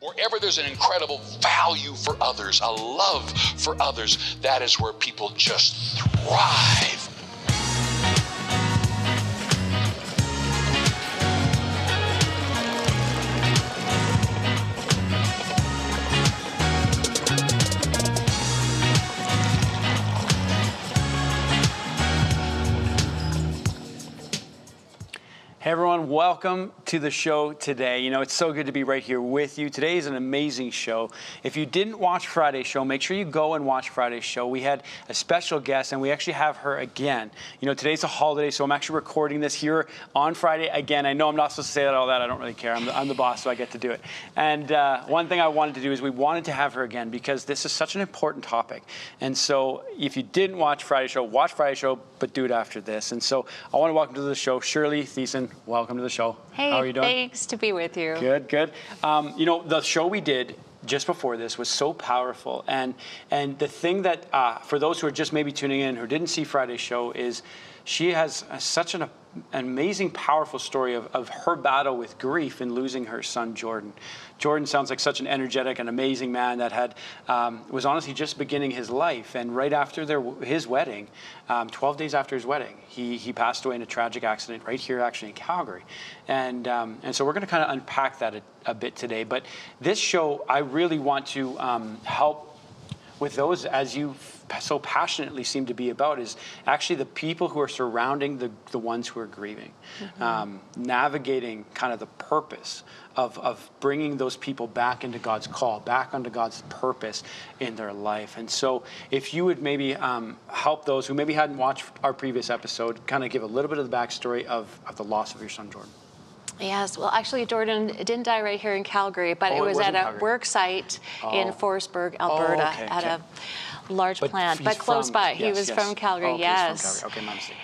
Wherever there's an incredible value for others, a love for others, that is where people just thrive. Hey everyone, welcome to the show today. You know, it's so good to be right here with you. Today is an amazing show. If you didn't watch Friday's show, make sure you go and watch Friday's show. We had a special guest and we actually have her again. You know, today's a holiday, so I'm actually recording this here on Friday again. I know I'm not supposed to say all that. I don't really care. I'm the boss, so I get to do it. And one thing I wanted to do is we wanted to have her again because this is such an important topic. And so if you didn't watch Friday's show, watch Friday's show, but do it after this. And so I want to welcome to the show Shirley Thiessen. Welcome to the show. Hey, how are you doing? Thanks to be with you. Good, good. You know, the show we did just before this was so powerful. And the thing that, for those who are just maybe tuning in who didn't see Friday's show, is she has such an amazing, powerful story of her battle with grief in losing her son, Jordan. Jordan sounds like such an energetic and amazing man that had was honestly just beginning his life. And right after his wedding, 12 days after his wedding, he passed away in a tragic accident right here, actually in Calgary. And so we're going to kind of unpack that a bit today. But this show, I really want to help with those, as you so passionately seem to be about, is actually the people who are surrounding the ones who are grieving, navigating kind of the purpose of bringing those people back into God's call, back onto God's purpose in their life. And so if you would maybe help those who maybe hadn't watched our previous episode, kind of give a little bit of the backstory of the loss of your son, Jordan. Yes, well, actually, Jordan didn't die right here in Calgary, but it was at a work site in Forestburg, Alberta, at a large plant, but close by. He was from Calgary, yes. Okay, my mistake.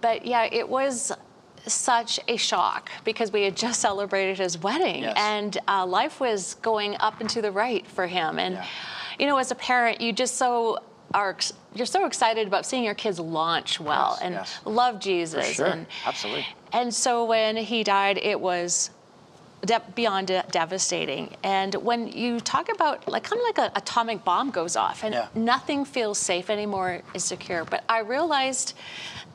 But yeah, it was such a shock because we had just celebrated his wedding, and life was going up and to the right for him. And you know, as a parent, you're so excited about seeing your kids launch well and love Jesus. For sure. Absolutely. And so when he died, it was beyond devastating. And when you talk about kind of like an atomic bomb goes off and nothing feels safe anymore, is secure. But I realized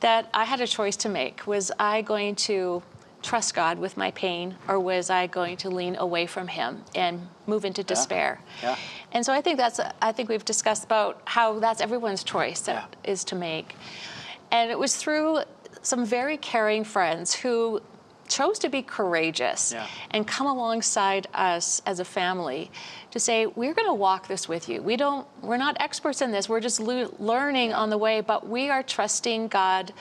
that I had a choice to make. Was I going to trust God with my pain, or was I going to lean away from him and move into despair? And so I think we've discussed about how that's everyone's choice that is to make. And it was through some very caring friends who chose to be courageous and come alongside us as a family to say, we're going to walk this with you. We're not experts in this. We're just learning on the way, but we are trusting God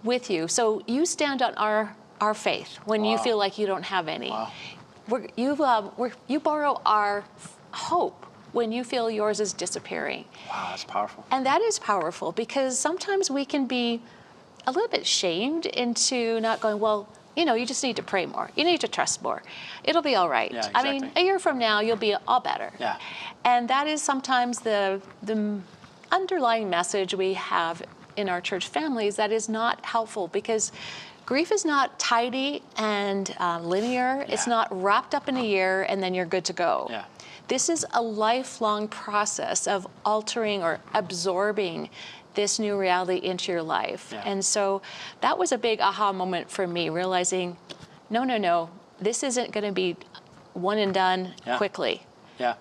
with you. So you stand on our faith when you feel like you don't have any. You borrow our hope when you feel yours is disappearing. Wow, that's powerful. And that is powerful because sometimes we can be a little bit shamed into not going, well, you know, you just need to pray more. You need to trust more. It'll be all right. Yeah, exactly. I mean, a year from now, you'll be all better. Yeah. And that is sometimes the underlying message we have in our church families that is not helpful, because grief is not tidy and linear. It's not wrapped up in a year and then you're good to go. This is a lifelong process of altering or absorbing this new reality into your life. And so that was a big aha moment for me, realizing, no, this isn't going to be one and done quickly. Yeah,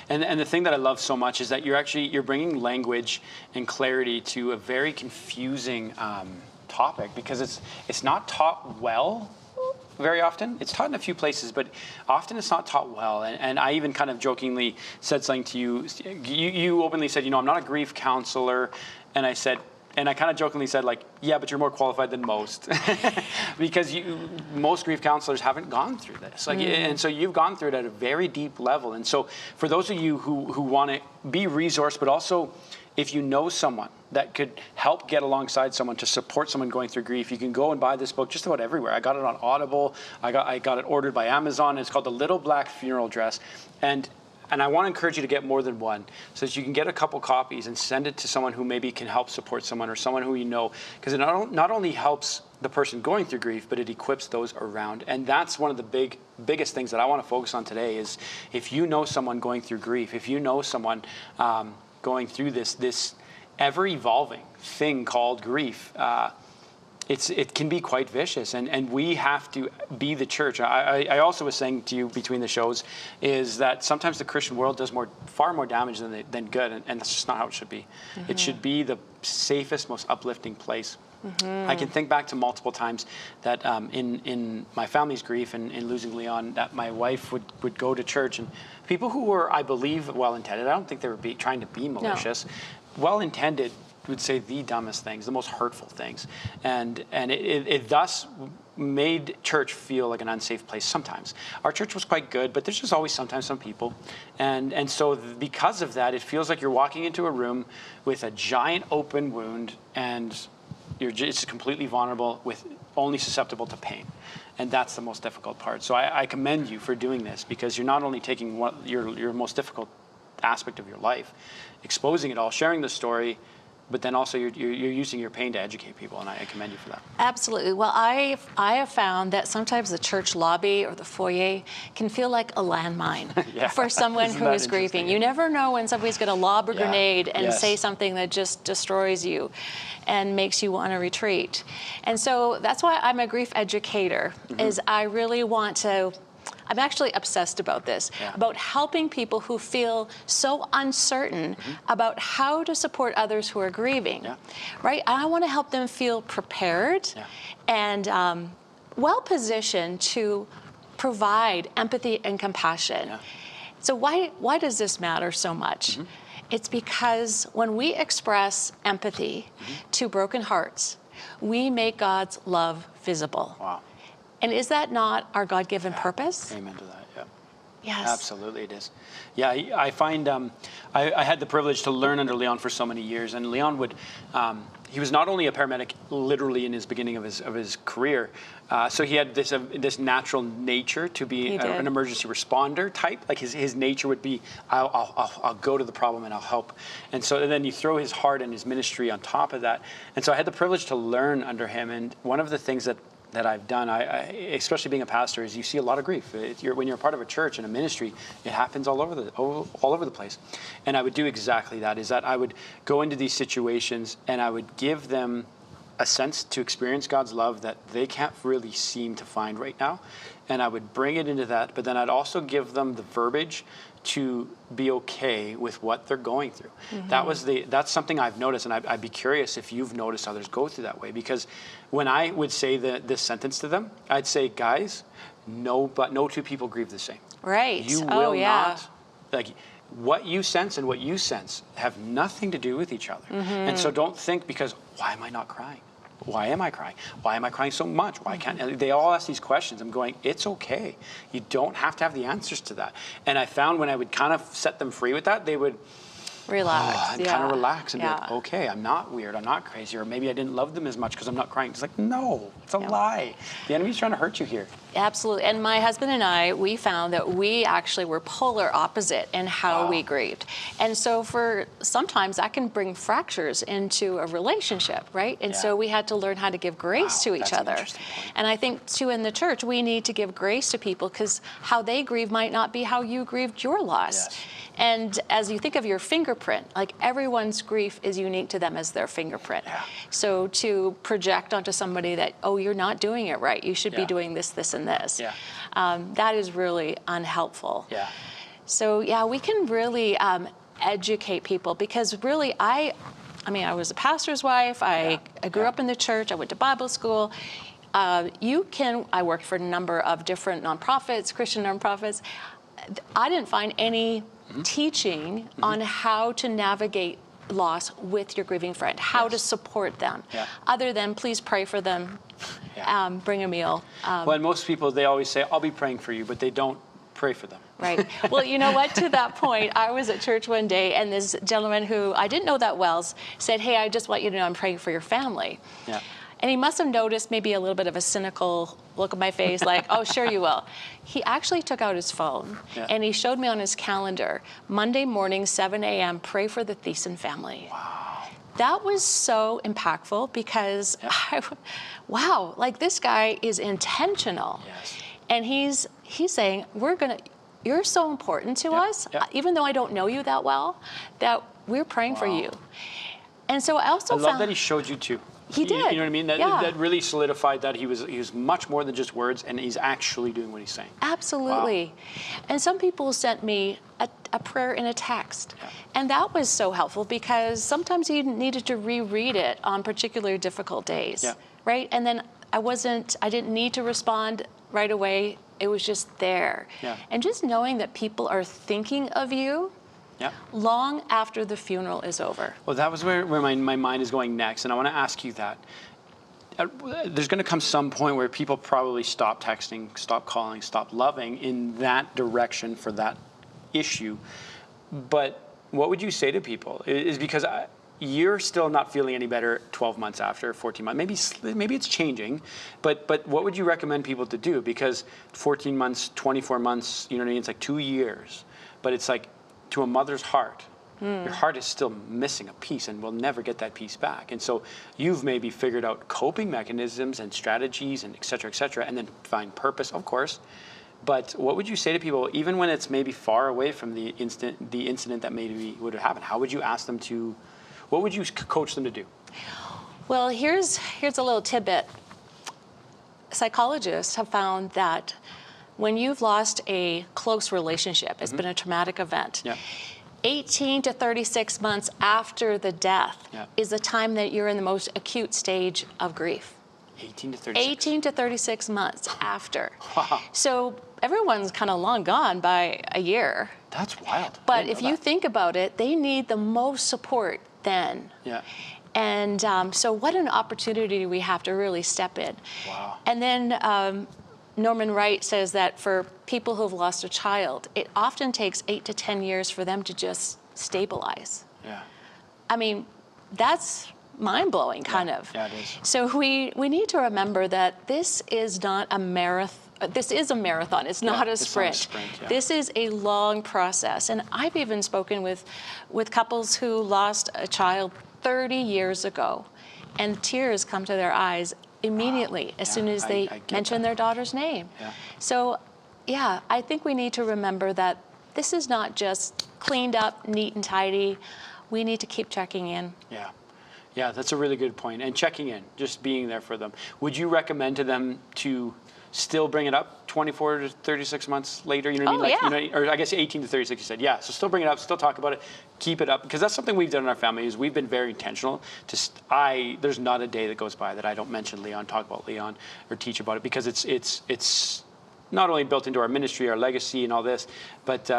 and the thing that I love so much is that you're bringing language and clarity to a very confusing topic, because it's not taught well very often. It's taught in a few places, but often it's not taught well. And I even kind of jokingly said something to you. You openly said, you know, I'm not a grief counselor. And I said, and I kind of jokingly said, like, yeah, but you're more qualified than most, because most grief counselors haven't gone through this. And so you've gone through it at a very deep level. And so for those of you who want to be resourced, but also if you know someone that could help get alongside someone to support someone going through grief, you can go and buy this book just about everywhere. I got it on Audible. I got it ordered by Amazon. It's called The Little Black Funeral Dress. And and I want to encourage you to get more than one, so that you can get a couple copies and send it to someone who maybe can help support someone, or someone who you know, because it not only helps the person going through grief, but it equips those around. And that's one of the biggest things that I want to focus on today is, if you know someone going through grief, if you know someone going through this ever-evolving thing called grief, it can be quite vicious, and we have to be the church. I also was saying to you between the shows is that sometimes the Christian world does far more damage than good, and that's just not how it should be. Mm-hmm. It should be the safest, most uplifting place. Mm-hmm. I can think back to multiple times that in my family's grief and in losing Leon, that my wife would go to church, and people who were, I believe, well-intended, I don't think they were trying to be malicious, well-intended, would say the dumbest things, the most hurtful things, and it thus made church feel like an unsafe place sometimes. Our church was quite good, but there's just always sometimes some people, and so because of that, it feels like you're walking into a room with a giant open wound, and it's completely vulnerable, with only susceptible to pain, and that's the most difficult part. So I commend you for doing this, because you're not only taking your most difficult aspect of your life, exposing it all, sharing the story, but then also you're using your pain to educate people, and I commend you for that. Absolutely. Well, I have found that sometimes the church lobby or the foyer can feel like a landmine for someone who is grieving. You never know when somebody's going to lob a grenade and say something that just destroys you and makes you want to retreat. And so that's why I'm a grief educator, is I really want to, I'm actually obsessed about this, about helping people who feel so uncertain about how to support others who are grieving, right? I want to help them feel prepared and well-positioned to provide empathy and compassion. So why does this matter so much? It's because when we express empathy to broken hearts, we make God's love visible. Wow. And is that not our God-given purpose? Amen to that, yeah. Yes. Absolutely it is. Yeah, I find, I had the privilege to learn under Leon for so many years, and Leon would, he was not only a paramedic literally in his beginning of his career, so he had this natural nature to be an emergency responder type. Like his nature would be, I'll go to the problem and I'll help. And so then you throw his heart and his ministry on top of that. And so I had the privilege to learn under him, and one of the things that I've done, especially being a pastor, is you see a lot of grief. When you're part of a church and a ministry, it happens all over the place. And I would do exactly that, is that I would go into these situations and I would give them a sense to experience God's love that they can't really seem to find right now. And I would bring it into that, but then I'd also give them the verbiage to be okay with what they're going through. That's something I've noticed, and I'd be curious if you've noticed others go through that way. Because when I would say this sentence to them, I'd say, guys, no two people grieve the same. Right. You will not, like, what you sense and what you sense have nothing to do with each other. And so don't think because, why am I not crying? Why am I crying? Why am I crying so much? Why can't they all ask these questions? I'm going, it's okay. You don't have to have the answers to that. And I found when I would kind of set them free with that, they would relax. And kind of relax and be like, okay, I'm not weird, I'm not crazy, or maybe I didn't love them as much because I'm not crying. It's like, no, it's a lie. The enemy's trying to hurt you here. Absolutely. And my husband and I, we found that we actually were polar opposite in how we grieved. And so sometimes that can bring fractures into a relationship, right? And so we had to learn how to give grace to each other. And I think too in the church, we need to give grace to people, because how they grieve might not be how you grieved your loss. And as you think of your fingerprint, like everyone's grief is unique to them as their fingerprint. So to project onto somebody that, oh, you're not doing it right, you should be doing this, this, and this, that is really unhelpful. So we can really educate people, because really I was a pastor's wife, I grew up in the church, I went to Bible school. I worked for a number of different nonprofits, Christian nonprofits. I didn't find any teaching on how to navigate loss with your grieving friend, how to support them, other than please pray for them, bring a meal. Well, and most people, they always say, I'll be praying for you, but they don't pray for them. Right. Well, you know what? To that point, I was at church one day, and this gentleman who I didn't know that well said, hey, I just want you to know I'm praying for your family. And he must have noticed maybe a little bit of a cynical look on my face, like, oh, sure you will. He actually took out his phone and he showed me on his calendar, Monday morning, 7 a.m., pray for the Thiessen family. Wow. That was so impactful because, wow, like this guy is intentional. Yes. And he's saying, you're so important to us, even though I don't know you that well, that we're praying for you. And so I also love that he showed you too. He did. You know what I mean? That really solidified that he was much more than just words, and he's actually doing what he's saying. Absolutely. Wow. And some people sent me a prayer in a text. And that was so helpful because sometimes you needed to reread it on particularly difficult days. Right? And then I didn't need to respond right away. It was just there. And just knowing that people are thinking of you long after the funeral is over. Well, that was where my mind is going next, and I want to ask you that. There's going to come some point where people probably stop texting, stop calling, stop loving in that direction for that issue. But what would you say to people? Is because you're still not feeling any better 12 months after, 14 months. Maybe it's changing, but what would you recommend people to do? Because 14 months, 24 months, you know what I mean? It's like 2 years, but it's like, to a mother's heart, your heart is still missing a piece and will never get that piece back. And so you've maybe figured out coping mechanisms and strategies and et cetera, and then find purpose, of course. But what would you say to people, even when it's maybe far away from the incident that maybe would have happened? How would you ask them to, what would you coach them to do? Well, here's a little tidbit. Psychologists have found that when you've lost a close relationship, it's been a traumatic event, 18 to 36 months after the death is the time that you're in the most acute stage of grief. 18 to 36? 18 to 36 months after. Wow. So everyone's kind of long gone by a year. That's wild. But if you think about it, they need the most support then. And so what an opportunity we have to really step in. Wow. And then Norman Wright says that for people who've lost a child, it often takes 8 to 10 years for them to just stabilize. I mean, that's mind-blowing, kind of. Yeah, it is. So we need to remember that this is not a marathon. This is a marathon. It's not a sprint. It's not a sprint, This is a long process. And I've even spoken with couples who lost a child 30 years ago, and tears come to their eyes immediately as soon as they mention their daughter's name. So, I think we need to remember that this is not just cleaned up, neat and tidy. We need to keep checking in. Yeah, that's a really good point. And checking in, just being there for them. Would you recommend to them to still bring it up 24 to 36 months later? You know what I mean? Or I guess 18 to 36, you said. Yeah, so still bring it up, still talk about it, keep it up. Because that's something we've done in our family is we've been very intentional. There's not a day that goes by that I don't mention Leon, talk about Leon, or teach about it. Because it's not only built into our ministry, our legacy and all this, but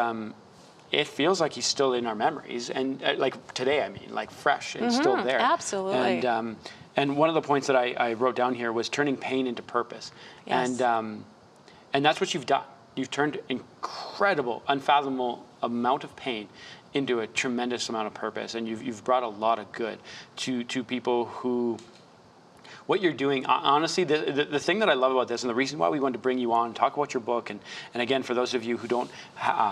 it feels like he's still in our memories. And like today, I mean, like fresh and still there. Absolutely. And one of the points that I wrote down here was turning pain into purpose. And that's what you've done. You've turned incredible, unfathomable amount of pain into a tremendous amount of purpose. And you've brought a lot of good to people who, what you're doing, honestly, the thing that I love about this, and the reason why we wanted to bring you on, talk about your book, and again, for those of you who don't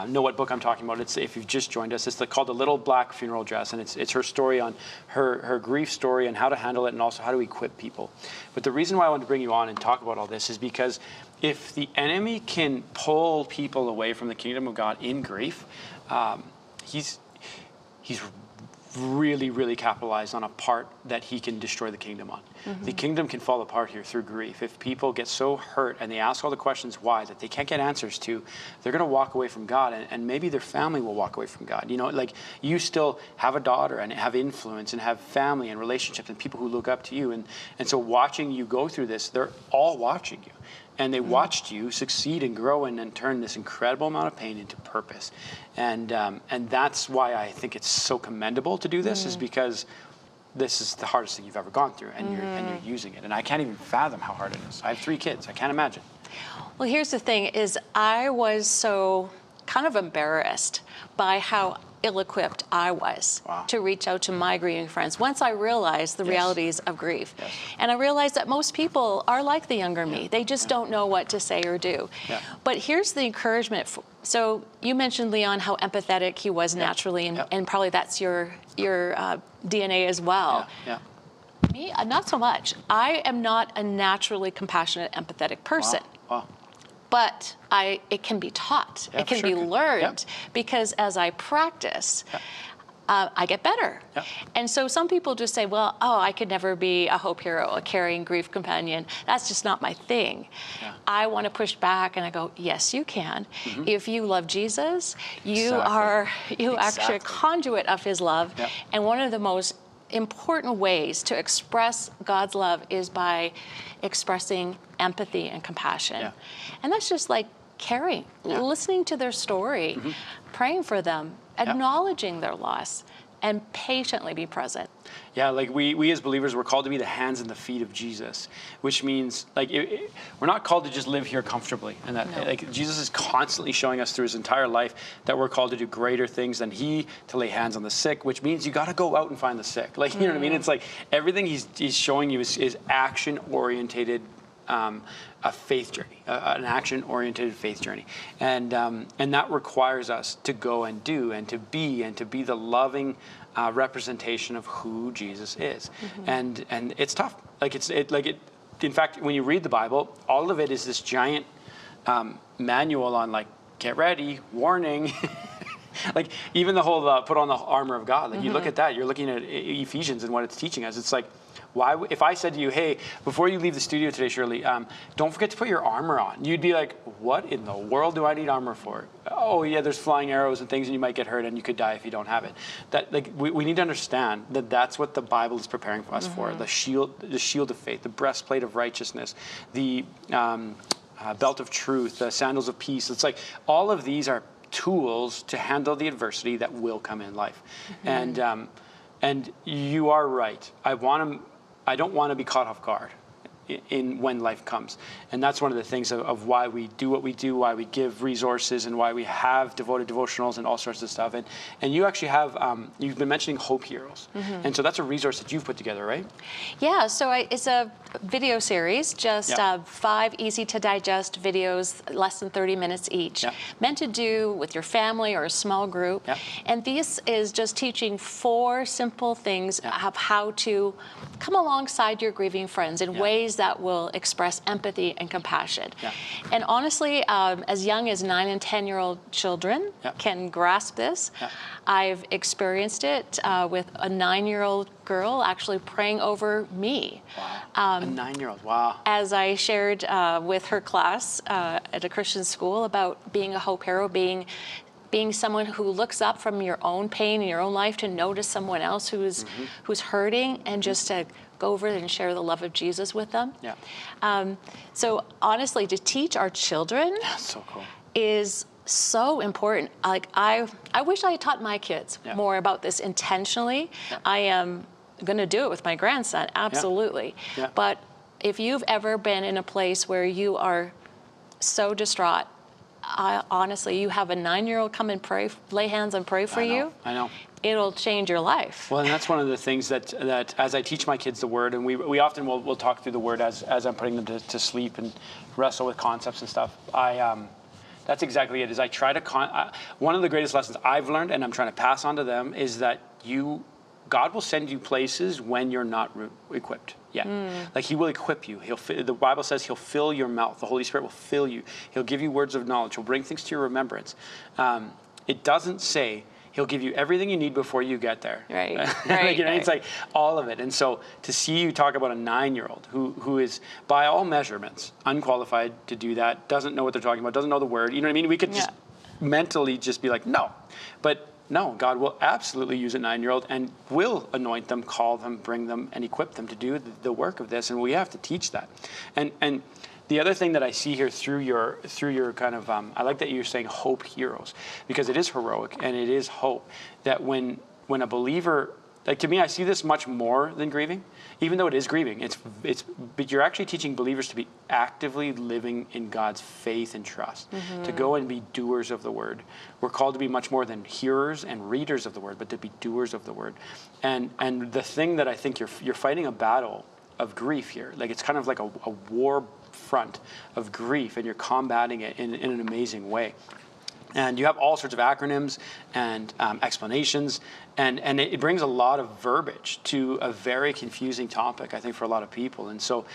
know what book I'm talking about, it's, if you've just joined us, it's called The Little Black Funeral Dress, and it's her story on her grief story and how to handle it, and also how to equip people. But the reason why I wanted to bring you on and talk about all this is because if the enemy can pull people away from the kingdom of God in grief, he's really, really capitalized on a part that he can destroy the kingdom on. The kingdom can fall apart here through grief. If people get so hurt and they ask all the questions why that they can't get answers to, they're going to walk away from God, and maybe their family will walk away from God. You know, like you still have a daughter and have influence and have family and relationships and people who look up to you. And so watching you go through this, they're all watching you. And they watched you succeed and grow and turn this incredible amount of pain into purpose. And that's why I think it's so commendable to do this, is because this is the hardest thing you've ever gone through, and you're using it. And I can't even fathom how hard it is. I have 3 kids. I can't imagine. Well, here's the thing is I was so kind of embarrassed by how ill-equipped I was to reach out to my grieving friends once I realized the realities of grief. And I realized that most people are like the younger me. They just don't know what to say or do. But here's the encouragement. So you mentioned, Leon, how empathetic he was naturally, and probably that's your DNA as well. Me, not so much. I am not a naturally compassionate, empathetic person. But it can be taught. It can be learned because as I practice, I get better. And so some people just say, well, I could never be a hope hero, a caring grief companion. That's just not my thing. I want to push back and I go, yes, you can. If you love Jesus, you are actually a conduit of his love. And one of the most important ways to express God's love is by expressing empathy and compassion. And that's just like caring, listening to their story, praying for them, acknowledging their loss, and patiently be present. Yeah, like we as believers, we're called to be the hands and the feet of Jesus, which means like we're not called to just live here comfortably. And that like Jesus is constantly showing us through his entire life that we're called to do greater things than he, to lay hands on the sick, which means you got to go out and find the sick. Like, you know what I mean? It's like everything he's showing you is action-orientated, a faith journey, an action-oriented faith journey, and that requires us to go and do and to be the loving representation of who Jesus is, and it's tough. In fact, when you read the Bible, all of it is this giant manual on like get ready, warning. Like even the whole put on the armor of God. Like you look at that, you're looking at Ephesians and what it's teaching us. It's like, why? If I said to you, hey, before you leave the studio today, Shirley, don't forget to put your armor on. You'd be like, what in the world do I need armor for? Oh yeah, there's flying arrows and things, and you might get hurt, and you could die if you don't have it. That like we need to understand that that's what the Bible is preparing for us for. The shield of faith, the breastplate of righteousness, the belt of truth, the sandals of peace. It's like all of these are tools to handle the adversity that will come in life. And you are right. I don't want to be caught off guard in when life comes. And that's one of the things of why we do what we do, why we give resources, and why we have devoted devotionals and all sorts of stuff. And you actually have, you've been mentioning Hope Heroes. And so that's a resource that you've put together, right? Yeah, so it's a video series, just 5 easy-to-digest videos, less than 30 minutes each, meant to do with your family or a small group. And this is just teaching 4 simple things of how to come alongside your grieving friends in ways that will express empathy and compassion. And honestly, as young as 9 and 10-year-old children can grasp this. I've experienced it with a 9-year-old girl actually praying over me. A 9-year-old, wow. As I shared with her class at a Christian school about being a hope hero, being someone who looks up from your own pain in your own life to notice someone else who's hurting, and just to go over and share the love of Jesus with them. So honestly, to teach our children so cool. is so important. Like I wish I had taught my kids more about this intentionally. I am going to do it with my grandson, absolutely. But if you've ever been in a place where you are so distraught, honestly, you have a 9-year-old come and pray, lay hands and pray for you. I know. It'll change your life. Well, and that's one of the things that as I teach my kids the Word, and we often will talk through the Word as I'm putting them to sleep and wrestle with concepts and stuff. That's exactly it. Is I try to one of the greatest lessons I've learned, and I'm trying to pass on to them, is that God will send you places when you're not equipped yet. Like he will equip you. The Bible says he'll fill your mouth. The Holy Spirit will fill you. He'll give you words of knowledge. He'll bring things to your remembrance. It doesn't say he'll give you everything you need before you get there. Right. It's like all of it. And so to see you talk about a 9-year-old who is by all measurements unqualified to do that, doesn't know what they're talking about, doesn't know the word. You know what I mean? We could just mentally just be like, no. But no, God will absolutely use a 9-year-old and will anoint them, call them, bring them, and equip them to do the work of this. And we have to teach that. And the other thing that I see here through your kind of, I like that you're saying hope heroes, because it is heroic and it is hope that when a believer like to me, I see this much more than grieving, even though it is grieving. But you're actually teaching believers to be actively living in God's faith and trust, to go and be doers of the word. We're called to be much more than hearers and readers of the word, but to be doers of the word. And the thing that I think you're fighting a battle of grief here. Like it's kind of like a war front of grief, and you're combating it in an amazing way. And you have all sorts of acronyms and explanations, and it brings a lot of verbiage to a very confusing topic, I think, for a lot of people. And so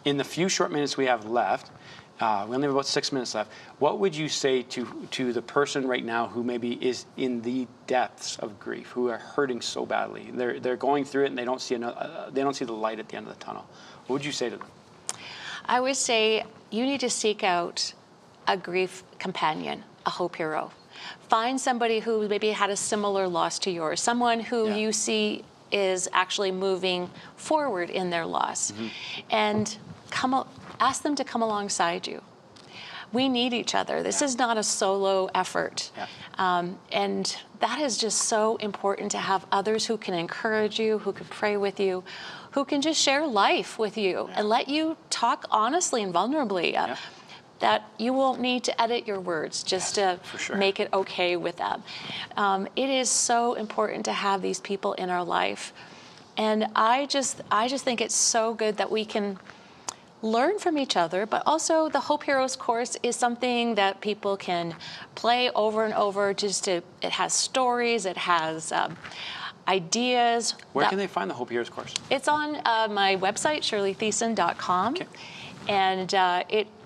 in the few short minutes we have left, we only have about 6 minutes left, what would you say to the person right now who maybe is in the depths of grief, who are hurting so badly? They're going through it and they don't see the light at the end of the tunnel. What would you say to them? I would say you need to seek out a grief companion, a hope hero. Find somebody who maybe had a similar loss to yours, someone who you see is actually moving forward in their loss, and ask them to come alongside you. We need each other. This is not a solo effort. And that is just so important to have others who can encourage you, who can pray with you, who can just share life with you and let you talk honestly and vulnerably. That you won't need to edit your words just to make it okay with them. It is so important to have these people in our life. And I just think it's so good that we can learn from each other, but also the Hope Heroes course is something that people can play over and over. It has stories, it has ideas. Where can they find the Hope Heroes course? It's on my website, shirleythiessen.com. Okay. And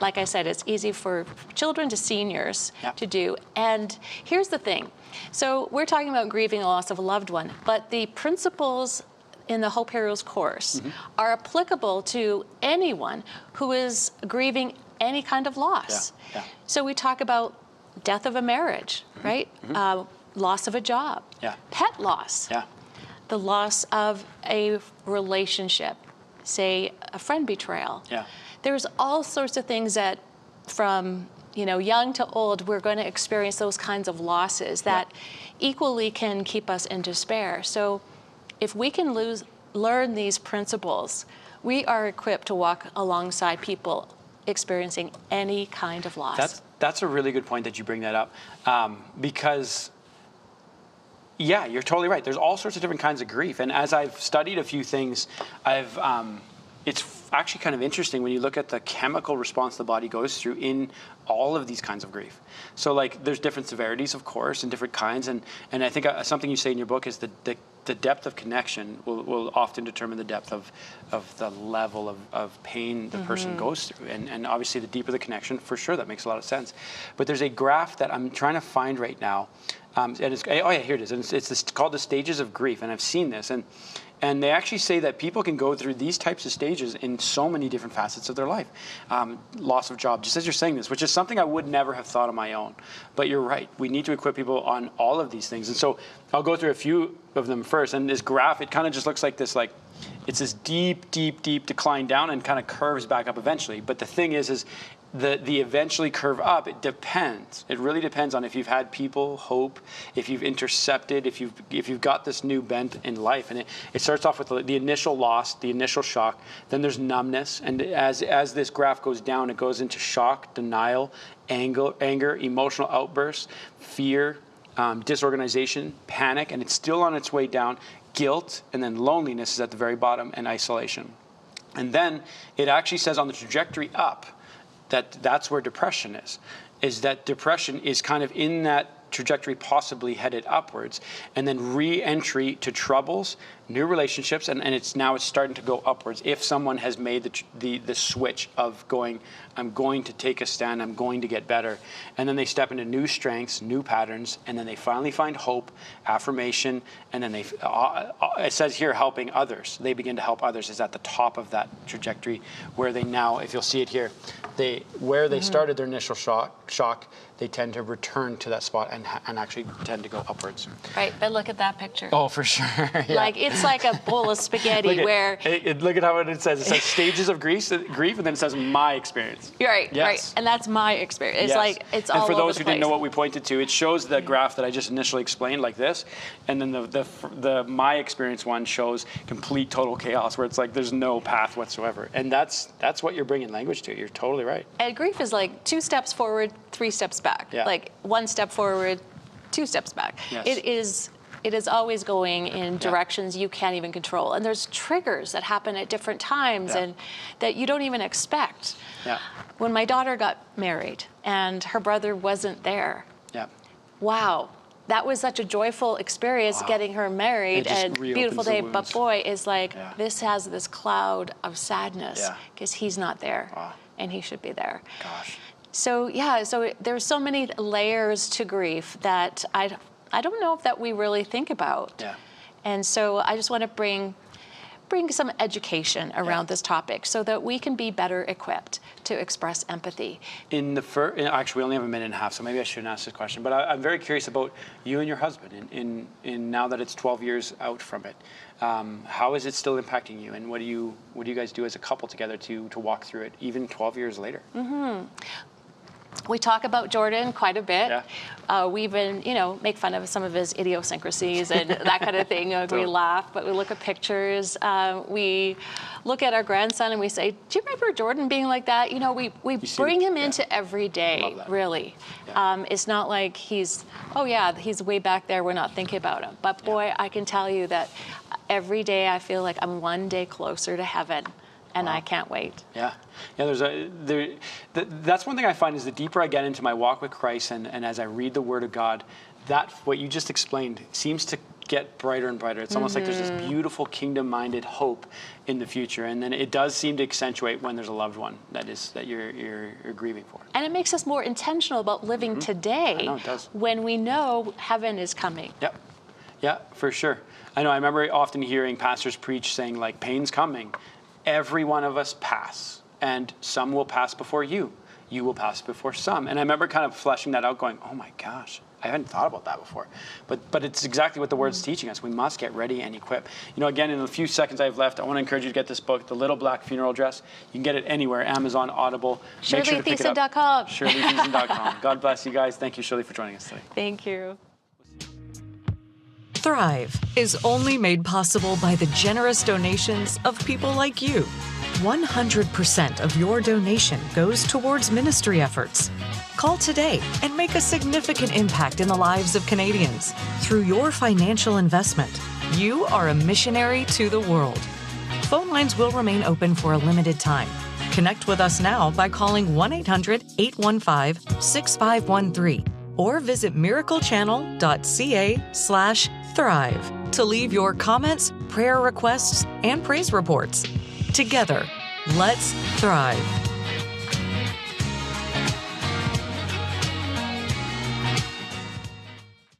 like I said, it's easy for children to seniors to do. And here's the thing. So we're talking about grieving the loss of a loved one, but the principles in the Hope Heroes course are applicable to anyone who is grieving any kind of loss. So we talk about death of a marriage, right? Loss of a job, pet loss, the loss of a relationship, say a friend betrayal. There's all sorts of things that from young to old, we're going to experience those kinds of losses that equally can keep us in despair. So if we can learn these principles, we are equipped to walk alongside people experiencing any kind of loss. That's a really good point that you bring that up, because you're totally right. There's all sorts of different kinds of grief, and as I've studied a few things, it's actually kind of interesting when you look at the chemical response the body goes through in all of these kinds of grief. So like there's different severities, of course, and different kinds, and I think something you say in your book is the depth of connection will often determine the depth of the level of pain the person goes through. And obviously the deeper the connection, for sure, that makes a lot of sense. But there's a graph that I'm trying to find right now, and it's, here it is, and it's called the stages of grief, and I've seen this, and they actually say that people can go through these types of stages in so many different facets of their life. Loss of job, just as you're saying this, which is something I would never have thought on my own. But you're right. We need to equip people on all of these things. And so I'll go through a few of them first. And this graph, it kind of just looks like this, like it's this deep, deep, deep decline down and kind of curves back up eventually. But the thing is the eventually curve up, it depends. It really depends on if you've had people, hope, if you've intercepted, if you've got this new bent in life. And it starts off with the initial loss, the initial shock. Then there's numbness. And as this graph goes down, it goes into shock, denial, anger, emotional outbursts, fear, disorganization, panic, and it's still on its way down. Guilt, and then loneliness is at the very bottom, and isolation. And then it actually says on the trajectory up, that's where depression is that depression is kind of in that trajectory, possibly headed upwards, and then re-entry to troubles, new relationships, and it's starting to go upwards if someone has made the switch of going, I'm going to take a stand, I'm going to get better, and then they step into new strengths, new patterns, and then they finally find hope, affirmation, and then it says here helping others. They begin to help others is at the top of that trajectory, where they now, if you'll see it here, they started their initial shock, they tend to return to that spot and actually tend to go upwards. Right, but look at that picture. Oh, for sure. Like it's It's like a bowl of spaghetti look at how it says. It says stages of grief, and then it says my experience. You're right, yes. right. And that's my experience. It's yes. like, it's all over the place. And for those who didn't know what we pointed to, it shows the graph that I just initially explained like this. And then the my experience one shows complete total chaos where it's like there's no path whatsoever. And that's what you're bringing language to. You're totally right. And grief is like 2 steps forward, 3 steps back. Yeah. Like 1 step forward, 2 steps back. Yes. It is always going in directions you can't even control. And there's triggers that happen at different times and that you don't even expect. Yeah. When my daughter got married and her brother wasn't there, wow, that was such a joyful experience getting her married and beautiful day. But boy, it's like this has this cloud of sadness because he's not there and he should be there. Gosh. So so there's so many layers to grief that I don't know if that we really think about. Yeah. And so I just want to bring some education around this topic so that we can be better equipped to express empathy. Actually, we only have a minute and a half, so maybe I shouldn't ask this question, but I'm very curious about you and your husband in now that it's 12 years out from it. How is it still impacting you, and what do you guys do as a couple together to walk through it, even 12 years later? Mm-hmm. We talk about Jordan quite a bit. Yeah. We even, make fun of some of his idiosyncrasies and that kind of thing. We laugh, but we look at pictures. We look at our grandson and we say, do you remember Jordan being like that? We bring him into every day, really. Yeah. It's not like he's way back there, we're not thinking about him. But boy, I can tell you that every day I feel like I'm one day closer to heaven. And I can't wait. Yeah. That's one thing I find is the deeper I get into my walk with Christ and as I read the Word of God, that what you just explained seems to get brighter and brighter. It's almost like there's this beautiful kingdom-minded hope in the future, and then it does seem to accentuate when there's a loved one that you're grieving for. And it makes us more intentional about living today. I know it does. When we know heaven is coming. Yep. Yeah, for sure. I know. I remember often hearing pastors preach saying like, "Pain's coming. Every one of us pass, and some will pass before you. You will pass before some." And I remember kind of fleshing that out, going, "Oh my gosh, I hadn't thought about that before." But it's exactly what the Word's teaching us. We must get ready and equip. Again, in the few seconds I have left, I want to encourage you to get this book, The Little Black Funeral Dress. You can get it anywhere, Amazon, Audible. Make sure to pick it up. ShirleyThiessen.com. ShirleyThiessen.com. God bless you guys. Thank you, Shirley, for joining us today. Thank you. Thrive is only made possible by the generous donations of people like you. 100% of your donation goes towards ministry efforts. Call today and make a significant impact in the lives of Canadians. Through your financial investment, you are a missionary to the world. Phone lines will remain open for a limited time. Connect with us now by calling 1-800-815-6513 or visit miraclechannel.ca/thrive to leave your comments, prayer requests, and praise reports. Together, let's thrive.